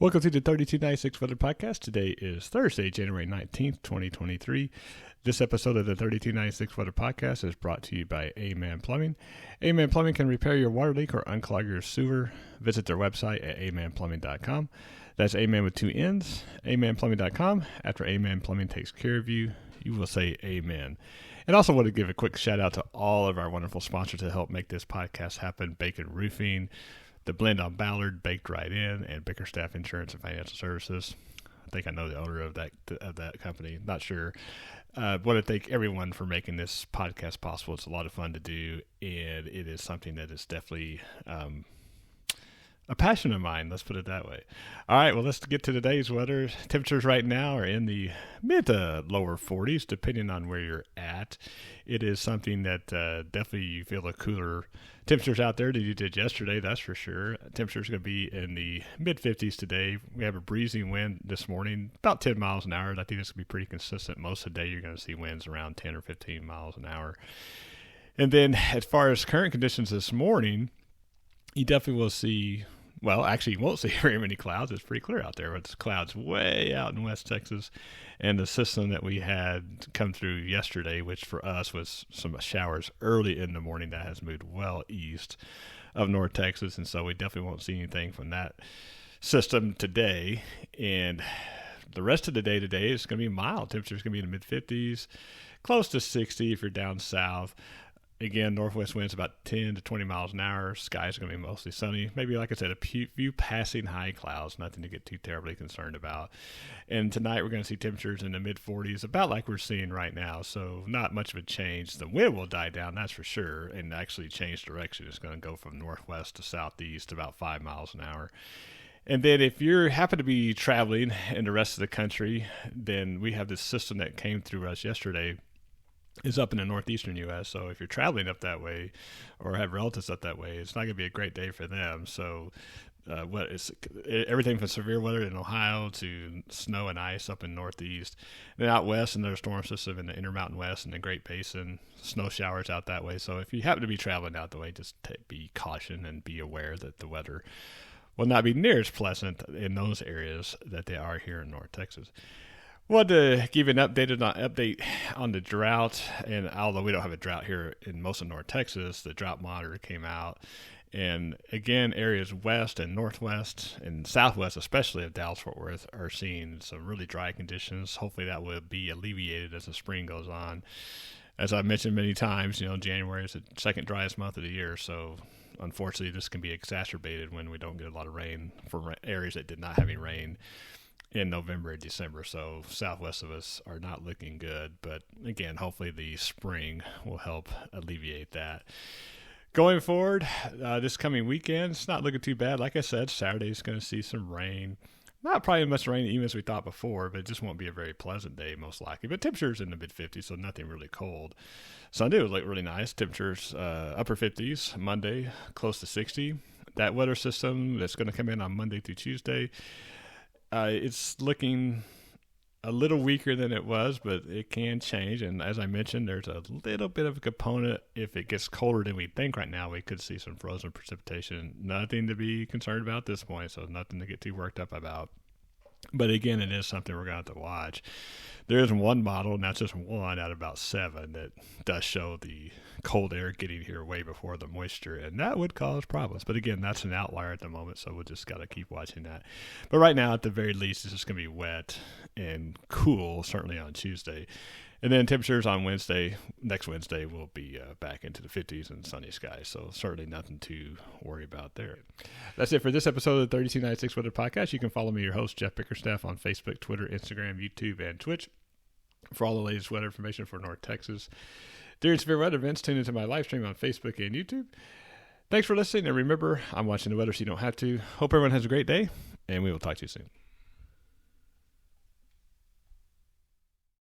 Welcome to the 3296 Weather Podcast. Today is Thursday, January 19th, 2023. This episode of the 3296 Weather Podcast is brought to you by A-Man Plumbing. A-Man Plumbing can repair your water leak or unclog your sewer. Visit their website at amanplumbing.com. That's A-Man with two N's, amanplumbing.com. After A-Man Plumbing takes care of you, you will say Amen. And also want to give a quick shout out to all of our wonderful sponsors to help make this podcast happen. Bacon Roofing, The Blend on Ballard, Baked Right In, and Bickerstaff Insurance and Financial Services. I think I know the owner of that company. Not sure. Want to thank everyone for making this podcast possible. It's a lot of fun to do, and it is something that is definitely a passion of mine. Let's put it that way. All right, well, let's get to today's weather. Temperatures right now are in the mid to lower 40s, depending on where you're at. It is something that definitely you feel the cooler temperatures out there than you did yesterday, that's for sure. Temperatures going to be in the mid-50s today. We have a breezy wind this morning, about 10 miles an hour. And I think this will be pretty consistent. Most of the day you're going to see winds around 10 or 15 miles an hour. And then as far as current conditions this morning, you definitely will see, well, actually you won't see very many clouds. It's pretty clear out there. It's clouds way out in West Texas. And the system that we had come through yesterday, which for us was some showers early in the morning, that has moved well east of North Texas. And so we definitely won't see anything from that system today. And the rest of the day today is going to be mild. Temperature's going to be in the mid-50s, close to 60 if you're down south. Again, northwest winds about 10 to 20 miles an hour. Skies are going to be mostly sunny. Maybe, like I said, a few passing high clouds, nothing to get too terribly concerned about. And tonight we're going to see temperatures in the mid-40s, about like we're seeing right now. So not much of a change. The wind will die down, that's for sure, and actually change direction. It's going to go from northwest to southeast about 5 miles an hour. And then if you happen to be traveling in the rest of the country, then we have this system that came through us yesterday. Is up in the northeastern U.S., so if you're traveling up that way or have relatives up that way, it's not going to be a great day for them. So everything from severe weather in Ohio to snow and ice up in northeast. Then out west, and there's a storm system in the Intermountain West and the Great Basin, snow showers out that way. So if you happen to be traveling out the way, just be caution and be aware that the weather will not be near as pleasant in those areas that they are here in North Texas. Wanted to give you an update on the drought, and although we don't have a drought here in most of North Texas, the drought monitor came out, and again, areas west and northwest and southwest, especially of Dallas-Fort Worth, are seeing some really dry conditions. Hopefully that will be alleviated as the spring goes on. As I've mentioned many times, January is the second driest month of the year, so unfortunately this can be exacerbated when we don't get a lot of rain for areas that did not have any rain in November and December. So southwest of us are not looking good, but again, hopefully the spring will help alleviate that. Going forward, this coming weekend, it's not looking too bad. Like I said, Saturday's going to see some rain. Not probably as much rain even as we thought before, but it just won't be a very pleasant day most likely. But temperatures in the mid-50s, so nothing really cold. Sunday will look really nice. Temperatures upper 50s. Monday, close to 60. That weather system that's going to come in on Monday through Tuesday, it's looking a little weaker than it was, but it can change. And as I mentioned, there's a little bit of a component. If it gets colder than we think right now, we could see some frozen precipitation. Nothing to be concerned about at this point, so nothing to get too worked up about. But again, it is something we're going to have to watch. There is one model, and that's just one out of about 7, that does show the cold air getting here way before the moisture, and that would cause problems. But again, that's an outlier at the moment, so we'll just got to keep watching that. But right now, at the very least, it's just going to be wet and cool, certainly on Tuesday. And then temperatures on next Wednesday, will be back into the 50s and sunny skies. So certainly nothing to worry about there. That's it for this episode of the 3296 Weather Podcast. You can follow me, your host, Jeff Bickerstaff, on Facebook, Twitter, Instagram, YouTube, and Twitch for all the latest weather information for North Texas. During severe weather events, tune into my live stream on Facebook and YouTube. Thanks for listening, and remember, I'm watching the weather so you don't have to. Hope everyone has a great day, and we will talk to you soon.